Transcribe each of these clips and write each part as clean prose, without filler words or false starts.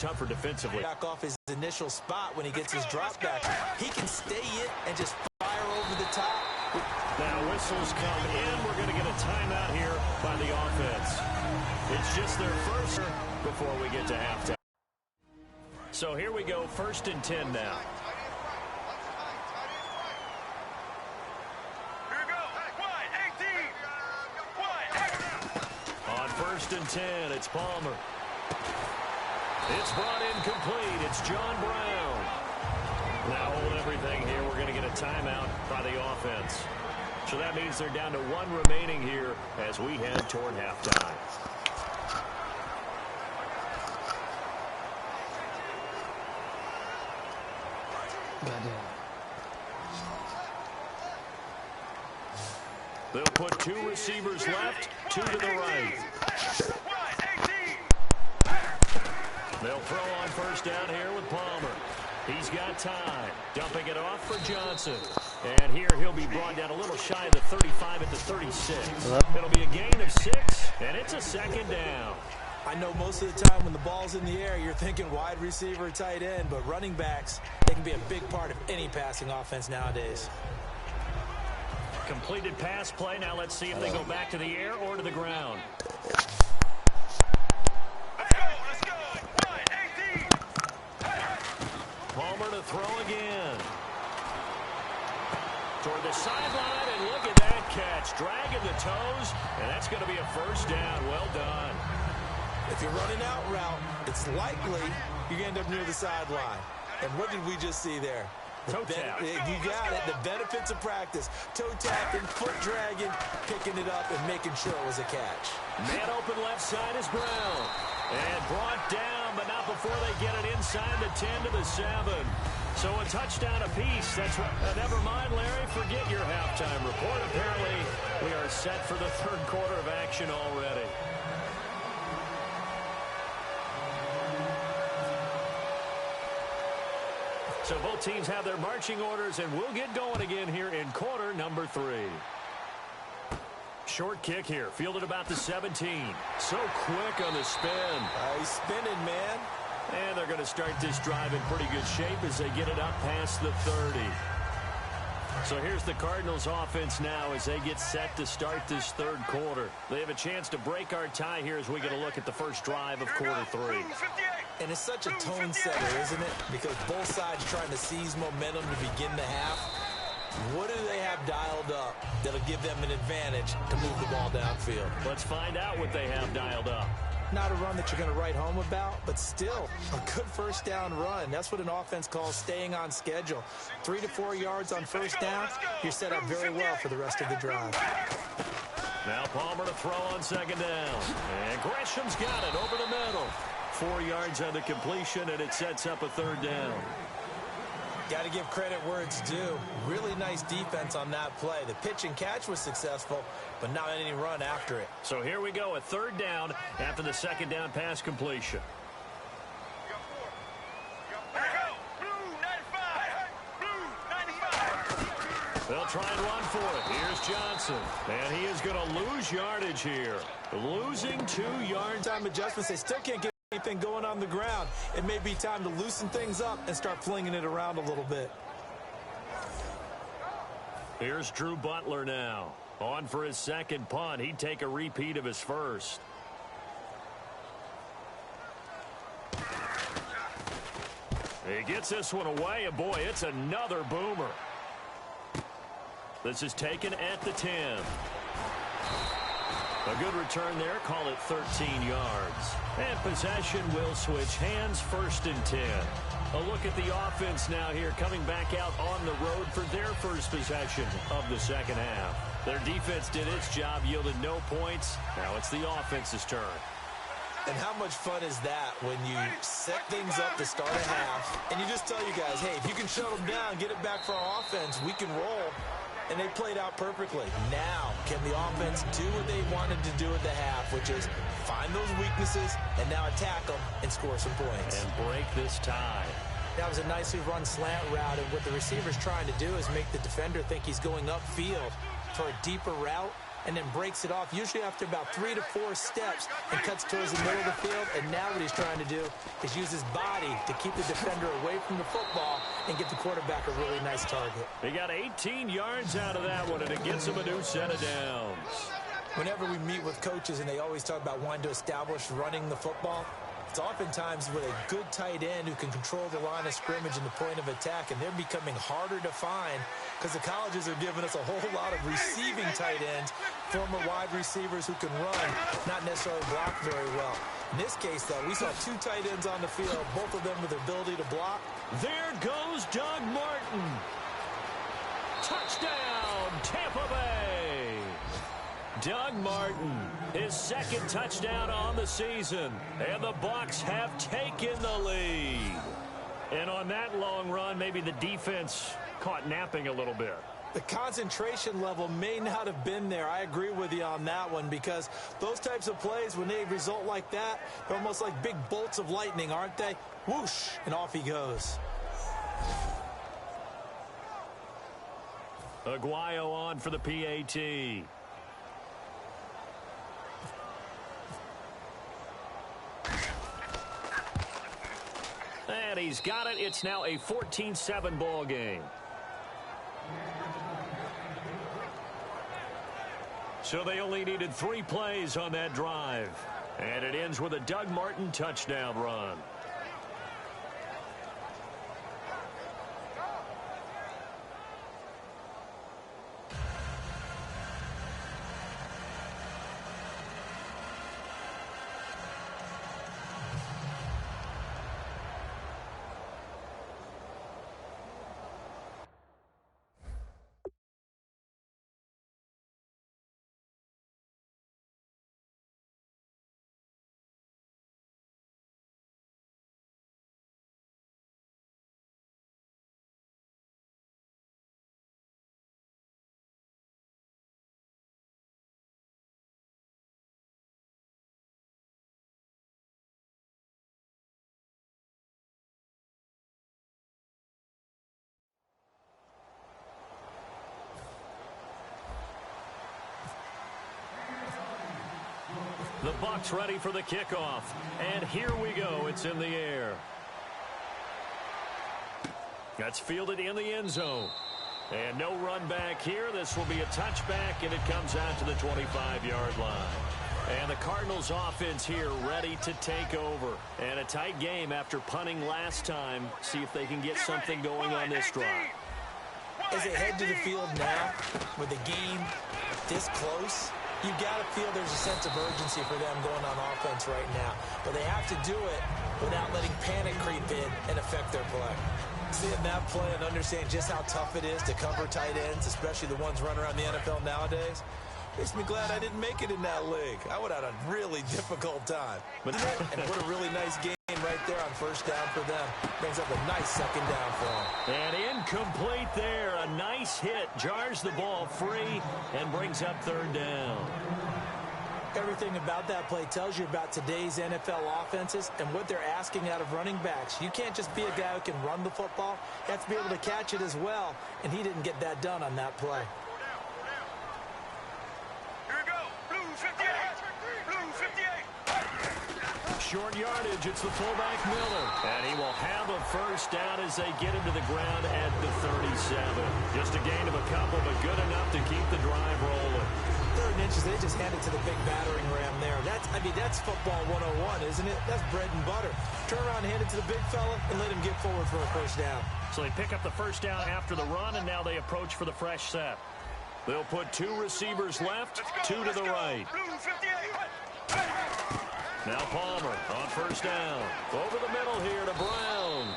tougher defensively. Back off his initial spot when he gets his drop back. He can stay in and just fire over the top. Now whistles come in. We're going to get a timeout here by the offense. It's just their first before we get to halftime. So here we go, 1st and 10 now. On 1st and 10, it's Palmer. It's brought in complete. It's John Brown. Now hold everything here. We're going to get a timeout by the offense. So that means they're down to 1 remaining here as we head toward halftime. They'll put 2 receivers left, 2 to the right. They'll throw on 1st down here with Palmer. He's got time. Dumping it off for Johnson. And here he'll be brought down a little shy of the 35 at the 36. It'll be a gain of 6, and it's a 2nd down. I know most of the time when the ball's in the air, you're thinking wide receiver, tight end, but running backs, they can be a big part of any passing offense nowadays. Completed pass play. Now let's see if they go back to the air or to the ground. Palmer to throw again. Toward the sideline, and look at that catch. Dragging the toes, and that's going to be a 1st down. Well done. If you're running out route, it's likely you're going to end up near the sideline. And what did we just see there? Toe tap. You got it. The benefits of practice. Toe tapping, foot dragging, picking it up, and making sure it was a catch. Man open left side is Brown. And brought down, but not before they get it inside the 10 to the 7. So a touchdown apiece. That's right. Never mind, Larry. Forget your halftime report. Apparently, we are set for the 3rd quarter of action already. So both teams have their marching orders, and we'll get going again here in quarter number 3. Short kick here, fielded about the 17. So quick on the spin. He's spinning, man. And they're going to start this drive in pretty good shape as they get it up past the 30. So here's the Cardinals offense now as they get set to start this 3rd quarter. They have a chance to break our tie here as we get a look at the first drive of quarter 3. And it's such a tone setter, isn't it? Because both sides trying to seize momentum to begin the half. What do they have dialed up that'll give them an advantage to move the ball downfield? Let's find out what they have dialed up. Not a run that you're going to write home about, but still a good 1st down run. That's what an offense calls staying on schedule. 3 to 4 yards on 1st down, you're set up very well for the rest of the drive. Now Palmer to throw on 2nd down. And Gresham's got it over the middle. 4 yards on the completion, and it sets up a 3rd down. Got to give credit where it's due. Really nice defense on that play. The pitch and catch was successful, but not any run after it. So here we go, a 3rd down after the 2nd down pass completion. They'll try and run for it. Here's Johnson. And he is going to lose yardage here. Losing 2 yards. Time adjustments. They still can't get anything going on the ground. It may be time to loosen things up and start flinging it around a little bit. Here's Drew Butler now. On for his 2nd punt. He'd take a repeat of his 1st. He gets this one away, and boy, it's another boomer. This is taken at the 10. A good return there. Call it 13 yards. And possession will switch hands, 1st and 10. A look at the offense now here, coming back out on the road for their first possession of the 2nd half. Their defense did its job, yielded no points. Now it's the offense's turn. And how much fun is that when you set things up to start a half, and you just tell you guys, hey, if you can shut them down, get it back for our offense, we can roll. And they played out perfectly. Now, can the offense do what they wanted to do at the half, which is find those weaknesses and now attack them and score some points. And break this tie. That was a nicely run slant route, and what the receiver's trying to do is make the defender think he's going upfield for a deeper route, and then breaks it off, usually after about 3 to 4 steps, and cuts towards the middle of the field. And now what he's trying to do is use his body to keep the defender away from the football and get the quarterback a really nice target. He got 18 yards out of that one, and it gets him a new set of downs. Whenever we meet with coaches and they always talk about wanting to establish running the football, it's oftentimes with a good tight end who can control the line of scrimmage and the point of attack, and they're becoming harder to find because the colleges are giving us a whole lot of receiving tight ends, former wide receivers who can run, not necessarily block very well. In this case, though, we saw 2 tight ends on the field, both of them with the ability to block. There goes Doug Martin. Touchdown, Tampa Bay. Doug Martin, his second touchdown on the season, and the Bucs have taken the lead. And on that long run, maybe the defense caught napping a little bit. The concentration level may not have been there. I agree with you on that one, because those types of plays, when they result like that, they're almost like big bolts of lightning, aren't they? Whoosh, and off he goes. Aguayo on for the PAT. And he's got it. It's now a 14-7 ball game. So they only needed 3 plays on that drive. And it ends with a Doug Martin touchdown run. The Bucs ready for the kickoff. And here we go. It's in the air. That's fielded in the end zone. And no run back here. This will be a touchback, and it comes out to the 25-yard line. And the Cardinals offense here ready to take over. And a tight game after punting last time. See if they can get something going on this drive. As they head to the field now, with the game this close, you got to feel there's a sense of urgency for them going on offense right now. But they have to do it without letting panic creep in and affect their play. Seeing that play and understand just how tough it is to cover tight ends, especially the ones running around the NFL nowadays, makes me glad I didn't make it in that league. I would have had a really difficult time. And what a really nice game right there on first down for them. Brings up a nice second down for them. And incomplete there. A nice hit. Jars the ball free and brings up third down. Everything about that play tells you about today's NFL offenses and what they're asking out of running backs. You can't just be a guy who can run the football. You have to be able to catch it as well, and he didn't get that done on that play. Here we go. Blue 58. Blue 58. Short yardage. It's the fullback Miller. And he will have a first down as they get him to the ground at the 37. Just a gain of a couple, but good enough to keep the drive rolling. 3rd inches, they just hand it to the big battering ram there. That's football 101, isn't it? That's bread and butter. Turn around, hand it to the big fella, and let him get forward for a first down. So they pick up the first down after the run, and now they approach for the fresh set. They'll put 2 receivers left, 2 to the right. Blue 58. Now Palmer on first down. Over the middle here to Brown.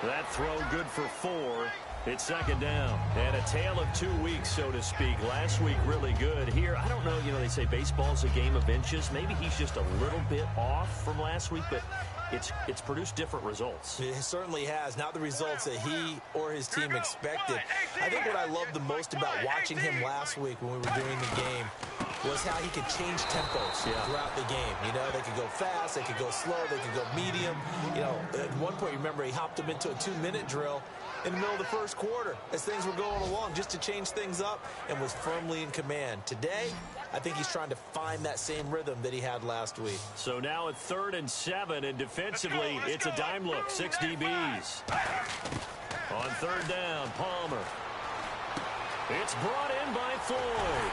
That throw good for 4. It's second down. And a tale of 2 weeks, so to speak. Last week, really good. Here, I don't know, they say baseball's a game of inches. Maybe he's just a little bit off from last week, but it's produced different results. It certainly has. Not the results that he or his team expected. I think what I loved the most about watching him last week when we were doing the game, was how he could change tempos throughout the game. You know, they could go fast, they could go slow, they could go medium. You know, at one point, remember, he hopped them into a 2-minute drill in the middle of the first quarter as things were going along just to change things up and was firmly in command. Today, I think he's trying to find that same rhythm that he had last week. So now at 3rd and 7, and defensively, it's a dime look, 6 DBs. On 3rd down, Palmer. It's brought in by Floyd.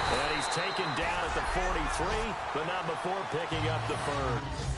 And he's taken down at the 43, but not before picking up the 1st.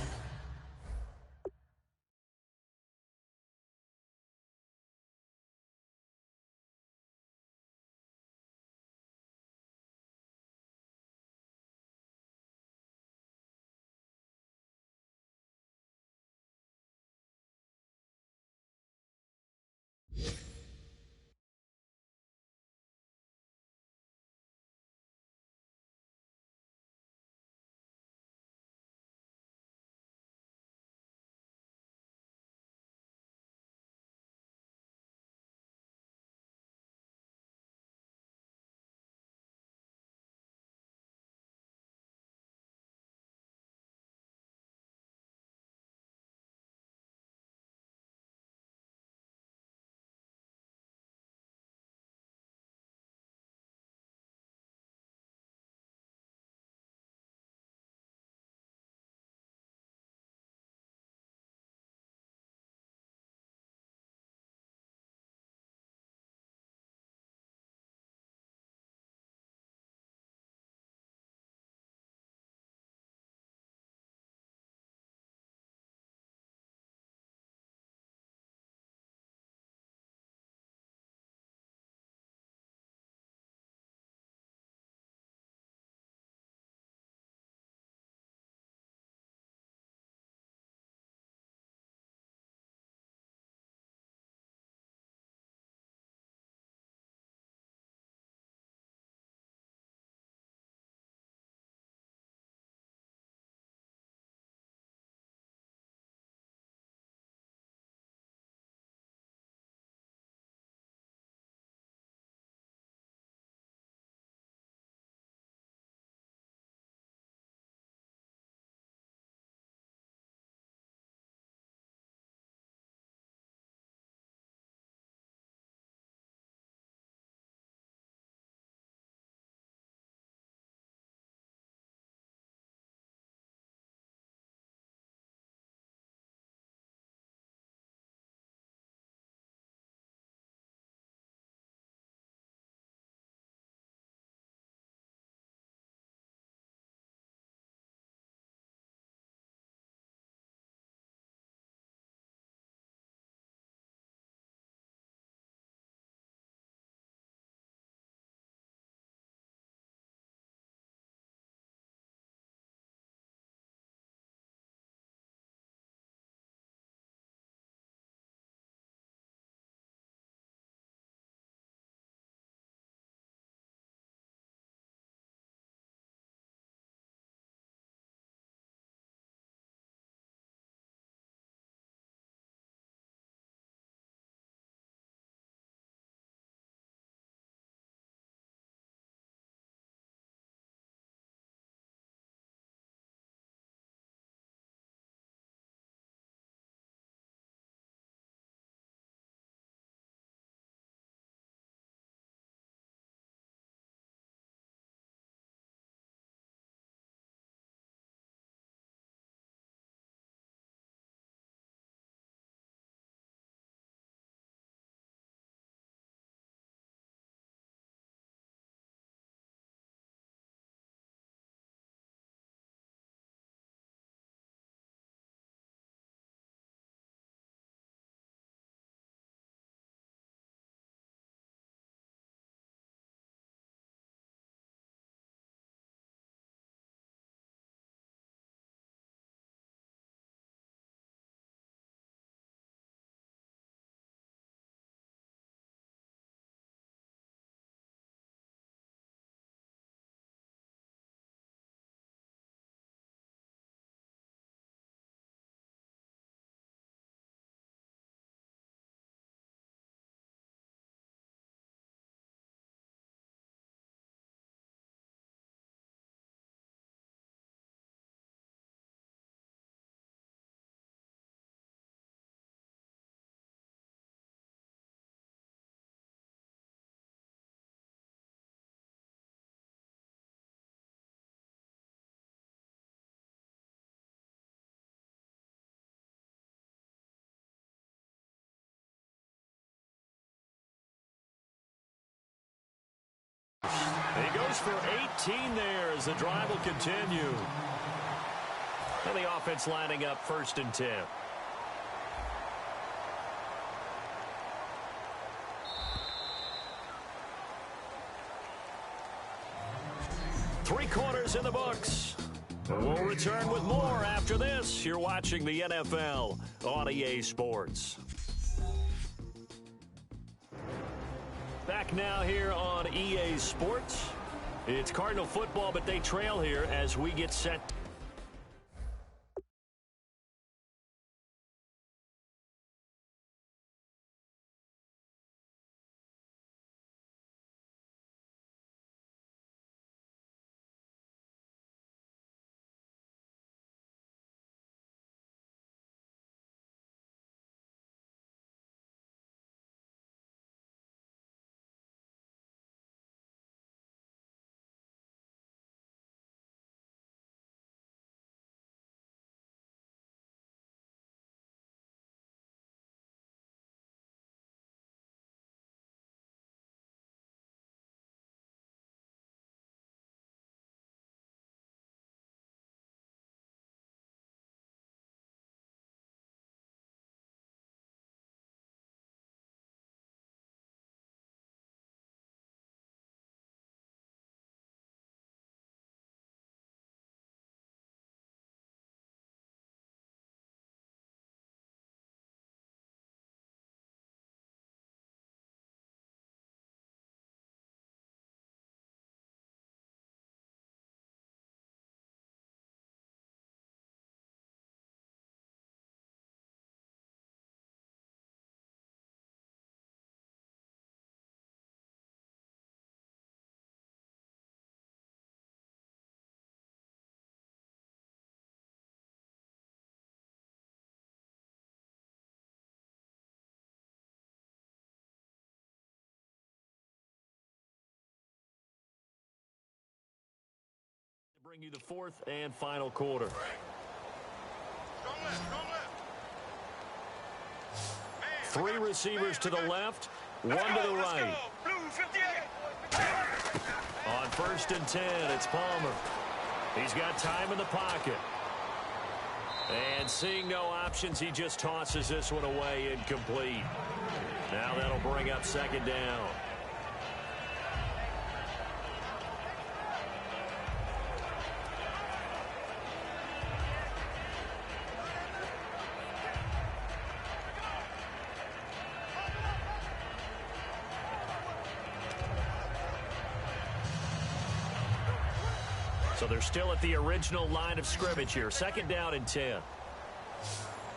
He goes for 18 there as the drive will continue. And the offense lining up 1st and 10. Three quarters in the books. We'll return with more after this. You're watching the NFL on EA Sports. Back now here on EA Sports. It's Cardinal football, but they trail here as we get set. Bring you the 4th and final quarter. Three receivers to the left, one to the right. On 1st and 10, it's Palmer. He's got time in the pocket. And seeing no options, he just tosses this one away incomplete. Now that'll bring up 2nd down. So they're still at the original line of scrimmage here. 2nd down and 10.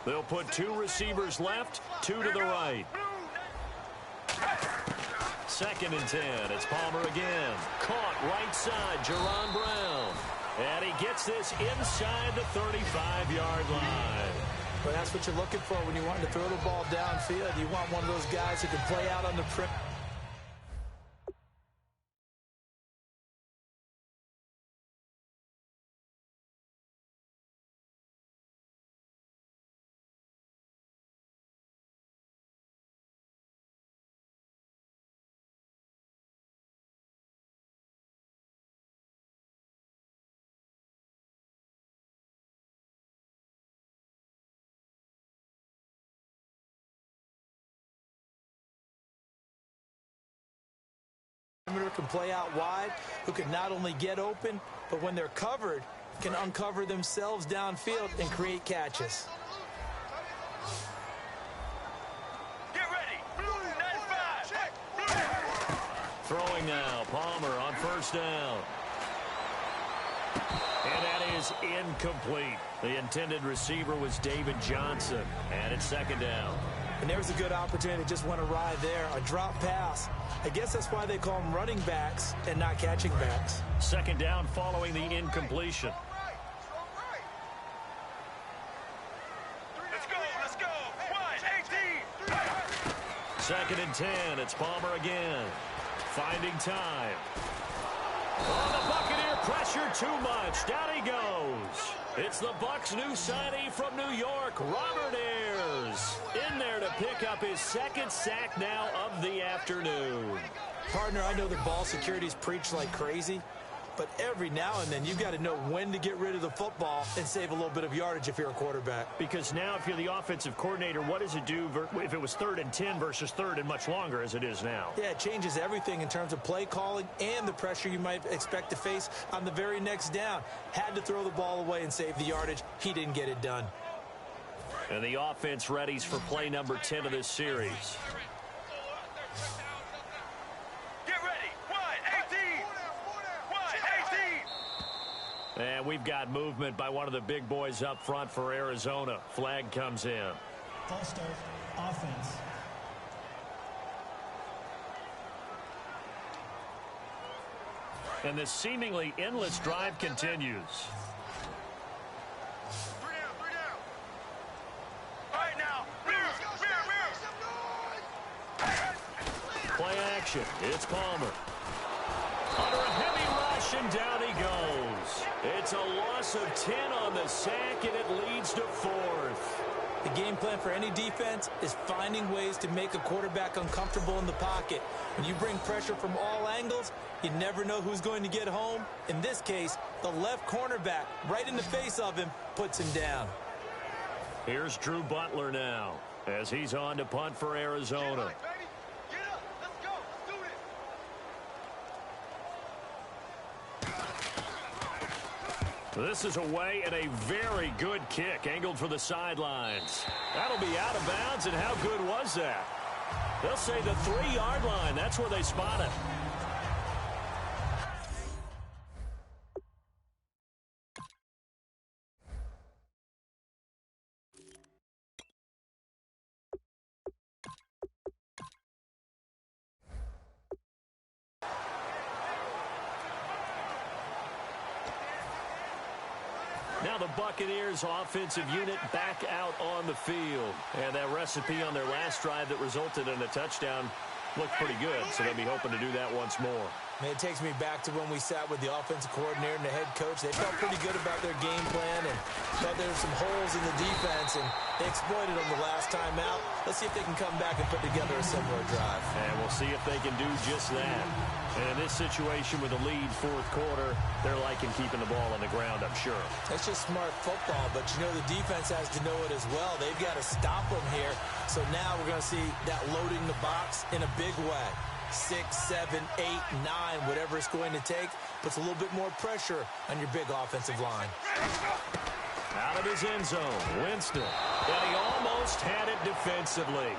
They'll put 2 receivers left, 2 to the right. 2nd and 10. It's Palmer again. Caught right side, Jerron Brown. And he gets this inside the 35-yard line. But that's what you're looking for when you want to throw the ball downfield. You want one of those guys who can play out on the perimeter. Can play out wide, who can not only get open, but when they're covered, can uncover themselves downfield and create catches. Get ready. Blue 95. Throwing now, Palmer on 1st down. And that is incomplete. The intended receiver was David Johnson, and it's 2nd down. And there's a good opportunity. Just went awry there. A drop pass. I guess that's why they call them running backs and not catching backs. 2nd down following the incompletion. Let's go. 1, 18. 2nd and 10. It's Palmer again. Finding time. Oh, the Buccaneer pressure too much. Down he goes. It's the Bucs' new signee from New York, Robert Ayers. In there to pick up his second sack now of the afternoon. Partner, I know the ball securities preach like crazy, but every now and then you've got to know when to get rid of the football and save a little bit of yardage if you're a quarterback. Because now if you're the offensive coordinator, what does it do if it was 3rd and 10 versus 3rd and much longer as it is now? Yeah, it changes everything in terms of play calling and the pressure you might expect to face on the very next down. Had to throw the ball away and save the yardage. He didn't get it done. And the offense readies for play number 10 of this series. And we've got movement by one of the big boys up front for Arizona. Flag comes in. False start, offense. And this seemingly endless drive continues. 3 down, 3 down. All right now, rear. Play action. It's Palmer. Under a heavy rush, and down he goes. It's a loss of 10 on the sack, and it leads to 4th. The game plan for any defense is finding ways to make a quarterback uncomfortable in the pocket. When you bring pressure from all angles, you never know who's going to get home. In this case, the left cornerback, right in the face of him, puts him down. Here's Drew Butler now as he's on to punt for Arizona. This is away and a very good kick angled for the sidelines. That'll be out of bounds, and how good was that? They'll say the 3-yard line. That's where they spot it. Now the Buccaneers offensive unit back out on the field. And that recipe on their last drive that resulted in a touchdown looked pretty good, so they'll be hoping to do that once more. Man, it takes me back to when we sat with the offensive coordinator and the head coach. They felt pretty good about their game plan and thought there were some holes in the defense, and they exploited them the last time out. Let's see if they can come back and put together a similar drive. And we'll see if they can do just that. And in this situation with a lead 4th quarter, they're liking keeping the ball on the ground, I'm sure. That's just smart football, but you know the defense has to know it as well. They've got to stop them here. So now we're going to see that loading the box in a big way. 6, 7, 8, 9, whatever it's going to take, puts a little bit more pressure on your big offensive line. Out of his end zone, Winston. And he almost had it defensively.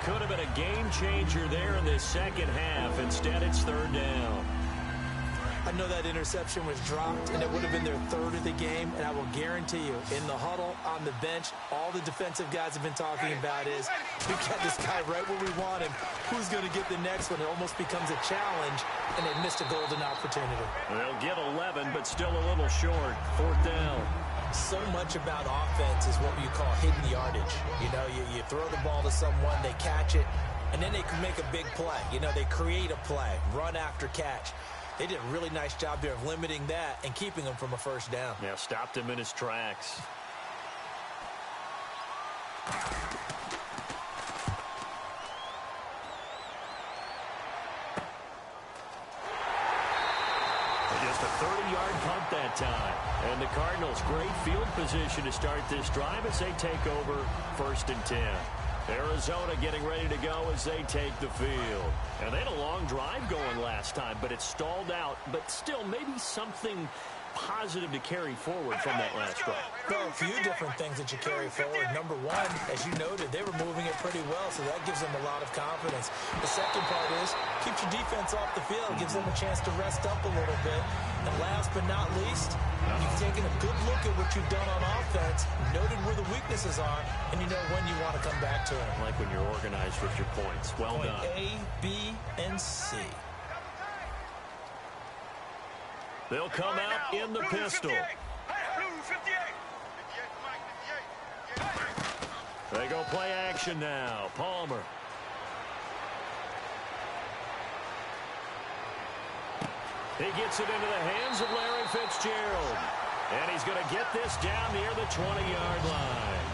Could have been a game changer there in this second half. Instead, it's 3rd down. I know that interception was dropped, and it would have been their 3rd of the game, and I will guarantee you, in the huddle, on the bench, all the defensive guys have been talking about is, we got this guy right where we want him. Who's going to get the next one? It almost becomes a challenge, and they missed a golden opportunity. They'll get 11, but still a little short. 4th down. So much about offense is what you call hidden yardage. You know, you throw the ball to someone, they catch it, and then they can make a big play. You know, they create a play, run after catch. They did a really nice job there of limiting that and keeping him from a 1st down. Yeah, stopped him in his tracks. Just a 30-yard punt that time. And the Cardinals, great field position to start this drive as they take over 1st and 10. Arizona getting ready to go as they take the field. And they had a long drive going last time, but it stalled out. But still, maybe something positive to carry forward from that last drive. Well, a few different things that you carry forward. Number one, as you noted, they were moving it pretty well, so that gives them a lot of confidence. The second part is, keeps your defense off the field, gives them a chance to rest up a little bit. And last but not least, you've taken a good look at what you've done on offense, noted where the weaknesses are, and you know when you want to come back to it. Like when you're organized with your points. Well done. Point A, B, and C. They'll come out in the pistol. They go play action now. Palmer. He gets it into the hands of Larry Fitzgerald. And he's going to get this down near the 20-yard line.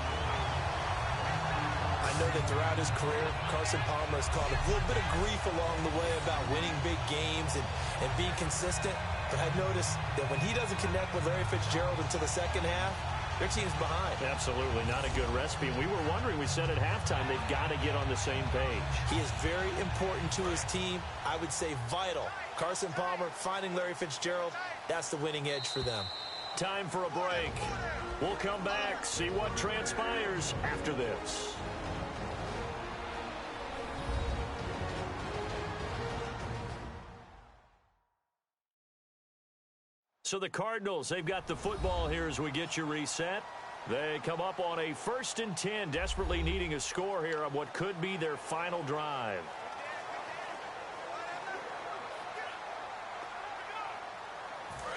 I know that throughout his career, Carson Palmer has caught a little bit of grief along the way about winning big games and being consistent. But I've noticed that when he doesn't connect with Larry Fitzgerald until the second half, their team's behind. Absolutely not a good recipe. We were wondering, we said at halftime, they've got to get on the same page. He is very important to his team. I would say vital. Carson Palmer finding Larry Fitzgerald, that's the winning edge for them. Time for a break. We'll come back, see what transpires after this. So the Cardinals, they've got the football here as we get you reset. They come up on a 1st and 10, desperately needing a score here on what could be their final drive.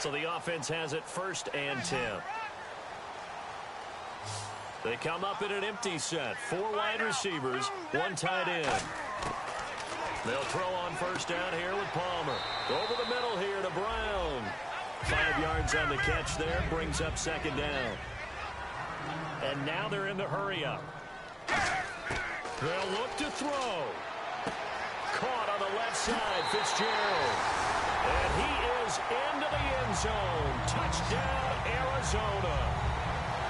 So the offense has it 1st and 10. They come up in an empty set. 4 wide receivers, 1 tight end. They'll throw on 1st down here with Palmer. Over the middle here to Brown. 5 yards on the catch there, brings up 2nd down. And now they're in the hurry-up. They'll look to throw. Caught on the left side, Fitzgerald. And he is into the end zone. Touchdown, Arizona.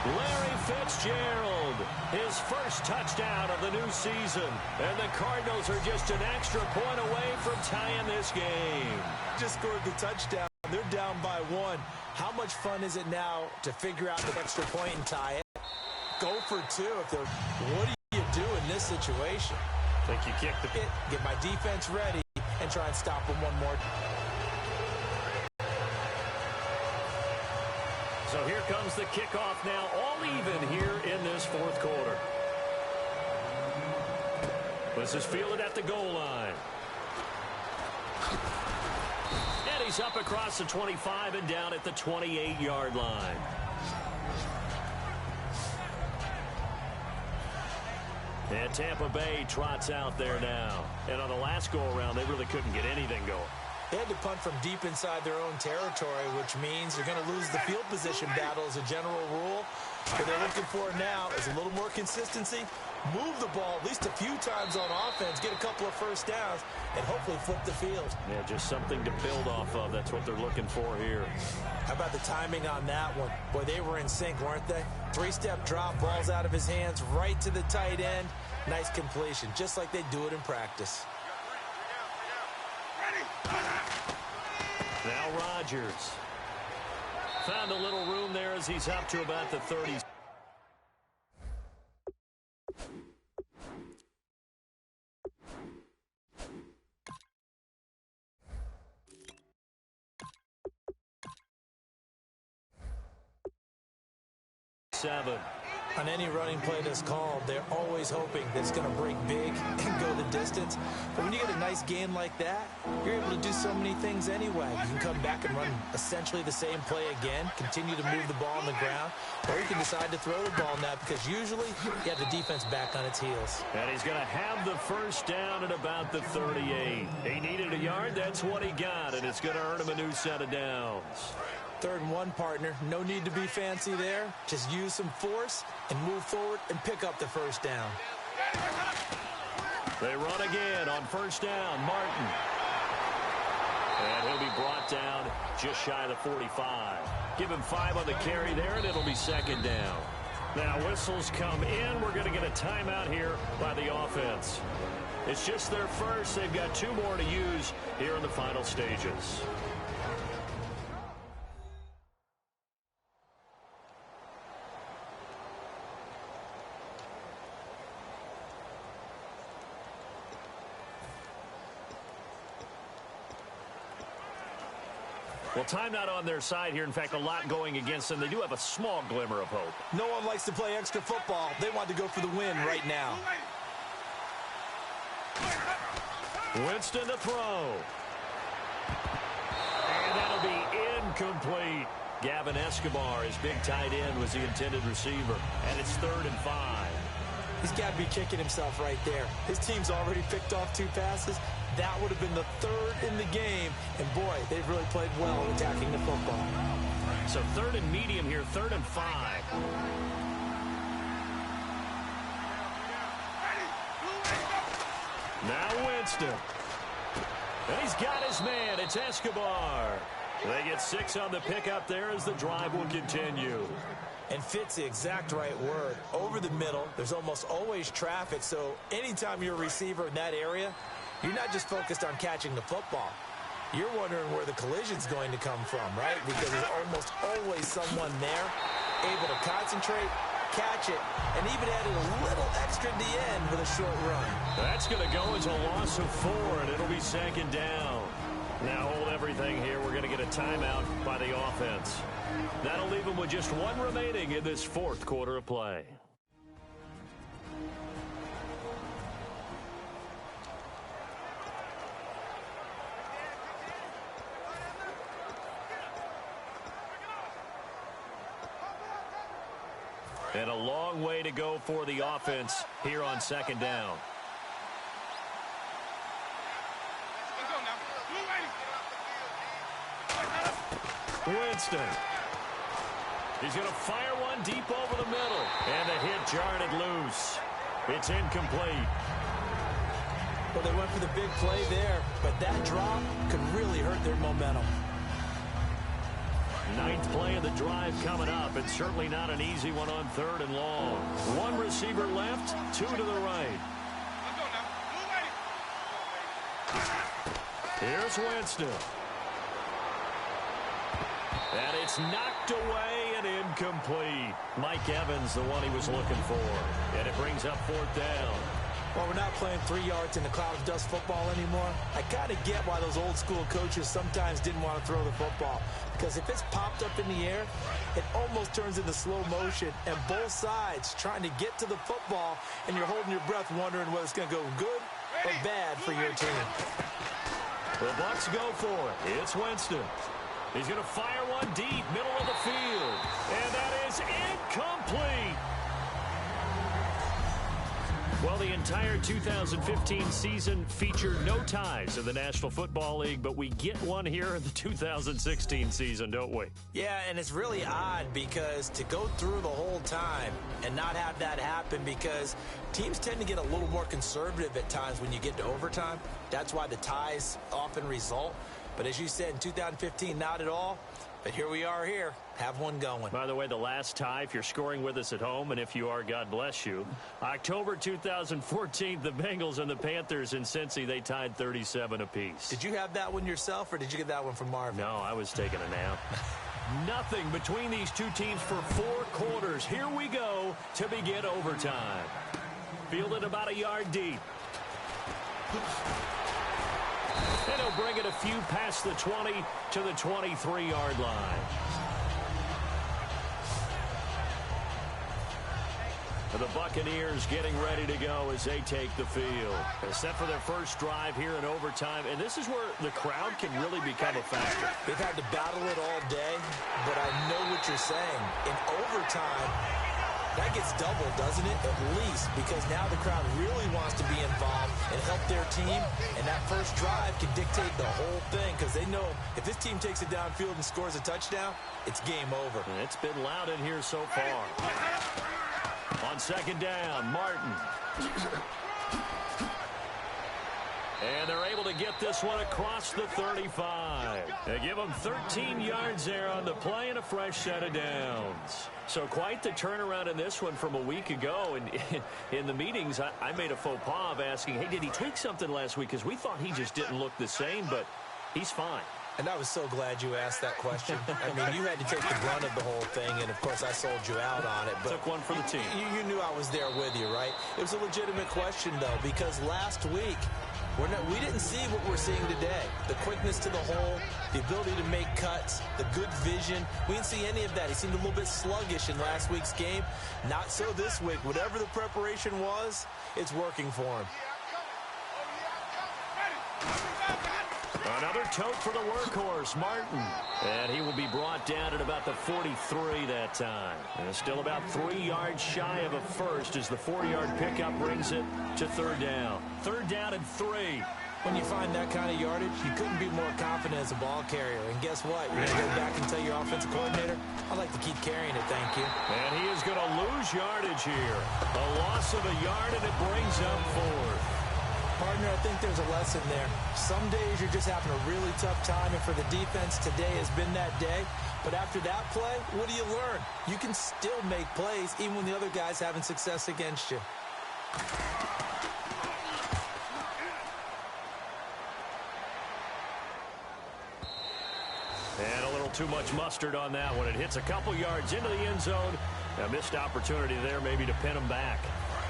Larry Fitzgerald, his first touchdown of the new season. And the Cardinals are just an extra point away from tying this game. Just scored the touchdown. They're down by 1. How much fun is it now to figure out the extra point and tie it? Go for 2 if they're... What do you do in this situation? I think you kick the pit, get my defense ready, and try and stop them one more. So here comes the kickoff now, all even here in this 4th quarter. This is fielded at the goal line. And he's up across the 25 and down at the 28-yard line. And Tampa Bay trots out there now. And on the last go-around, they really couldn't get anything going. They had to punt from deep inside their own territory, which means they're going to lose the field position battle as a general rule. What they're looking for now is a little more consistency, move the ball at least a few times on offense, get a couple of 1st downs, and hopefully flip the field. Yeah, just something to build off of. That's what they're looking for here. How about the timing on that one? Boy, they were in sync, weren't they? 3-step drop, balls out of his hands, right to the tight end. Nice completion, just like they do it in practice. Now Rodgers. Found a little room there as he's up to about the 30. On any running play that's called, they're always hoping that it's going to break big and go the distance. But when you get a nice gain like that, you're able to do so many things anyway. You can come back and run essentially the same play again, continue to move the ball on the ground, or you can decide to throw the ball now because usually you have the defense back on its heels. And he's going to have the 1st down at about the 38. He needed a yard. That's what he got, and it's going to earn him a new set of downs. 3rd and 1, partner. No need to be fancy there. Just use some force and move forward and pick up the 1st down. They run again on 1st down. Martin. And he'll be brought down just shy of the 45. Give him 5 on the carry there, and it'll be 2nd down. Now whistles come in. We're going to get a timeout here by the offense. It's just their first. They've got 2 more to use here in the final stages. Well, timeout on their side here. In fact, a lot going against them. They do have a small glimmer of hope. No one likes to play extra football. They want to go for the win right now. Winston to throw. And that'll be incomplete. Gavin Escobar, his big tight end, was the intended receiver. And it's 3rd and 5. He's got to be kicking himself right there. His team's already picked off 2 passes. That would have been the 3rd in the game. And, boy, they've really played well attacking the football. So 3rd and medium here, 3rd and 5. Now Winston. And he's got his man. It's Escobar. They get 6 on the pickup there as the drive will continue. And fit's the exact right word. Over the middle, there's almost always traffic, so anytime you're a receiver in that area, you're not just focused on catching the football. You're wondering where the collision's going to come from, right? Because there's almost always someone there able to concentrate, catch it, and even added a little extra at the end with a short run. That's going to go as a loss of 4, and it'll be 2nd down. Now hold everything here. We're going to get a timeout by the offense. That'll leave them with just 1 remaining in this 4th quarter of play. And a long way to go for the offense here on 2nd down. Winston. He's going to fire one deep over the middle. And the hit jarred it loose. It's incomplete. Well, they went for the big play there, but that drop could really hurt their momentum. 9th play of the drive coming up, and certainly not an easy one on 3rd and long. 1 receiver left, 2 to the right. Here's Winston. And it's knocked away and incomplete. Mike Evans, the one he was looking for. And it brings up 4th down. Well, we're not playing 3 yards in the cloud of dust football anymore. I kind of get why those old school coaches sometimes didn't want to throw the football. Because if it's popped up in the air, it almost turns into slow motion. And both sides trying to get to the football, and you're holding your breath wondering whether it's going to go good or bad for your team. The Bucs go for it. It's Winston. He's going to fire one deep, middle of the field. And that is incomplete. Well, the entire 2015 season featured no ties in the National Football League, but we get one here in the 2016 season, don't we? Yeah, and it's really odd because to go through the whole time and not have that happen because teams tend to get a little more conservative at times when you get to overtime. That's why the ties often result. But as you said, in 2015, not at all. But here we are here. Have one going. By the way, the last tie, if you're scoring with us at home, and if you are, God bless you. October 2014, the Bengals and the Panthers in Cincy, they tied 37 apiece. Did you have that one yourself, or did you get that one from Marvin? No, I was taking a nap. Nothing between these two teams for 4 quarters. Here we go to begin overtime. Fielded about a yard deep. And he'll bring it a few past the 20 to the 23-yard line. The Buccaneers getting ready to go as they take the field. They're set for their first drive here in overtime, and this is where the crowd can really become a factor. They've had to battle it all day, but I know what you're saying. In overtime, that gets doubled, doesn't it? At least, because now the crowd really wants to be involved and help their team, and that first drive can dictate the whole thing because they know if this team takes it downfield and scores a touchdown, it's game over. And it's been loud in here so far. On 2nd down, Martin. And they're able to get this one across the 35. They give them 13 yards there on the play and a fresh set of downs. So quite the turnaround in this one from a week ago. And in the meetings, I made a faux pas of asking, hey, did he tweak something last week? Because we thought he just didn't look the same, but he's fine. And I was so glad you asked that question. I mean, you had to take the brunt of the whole thing, and, of course, I sold you out on it. But took one for the team. You knew I was there with you, right? It was a legitimate question, though, because last week, we didn't see what we're seeing today. The quickness to the hole, the ability to make cuts, the good vision. We didn't see any of that. He seemed a little bit sluggish in last week's game. Not so this week. Whatever the preparation was, it's working for him. Another tote for the workhorse, Martin. And he will be brought down at about the 43 that time. And still about 3 yards shy of a first as the 4-yard pickup brings it to 3rd down. 3rd down and 3. When you find that kind of yardage, you couldn't be more confident as a ball carrier. And guess what? You're going to go back and tell your offensive coordinator, I'd like to keep carrying it, thank you. And he is going to lose yardage here. A loss of a yard, and it brings up 4th. Partner, I think there's a lesson there. Some days you're just having a really tough time, and for the defense, today has been that day. But after that play, what do you learn? You can still make plays even when the other guy's having success against you. And a little too much mustard on that one. It hits a couple yards into the end zone. A missed opportunity there maybe to pin them back.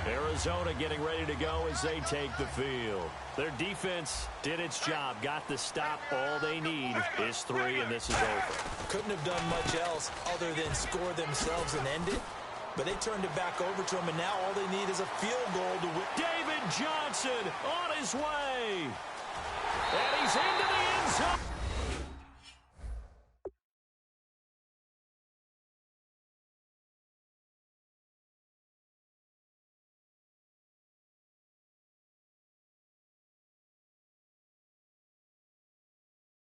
Arizona getting ready to go as they take the field. Their defense did its job, got the stop. All they need is 3, and this is over. Couldn't have done much else other than score themselves and end it. But they turned it back over to him, and now all they need is a field goal to win. David Johnson on his way. And he's into the end zone.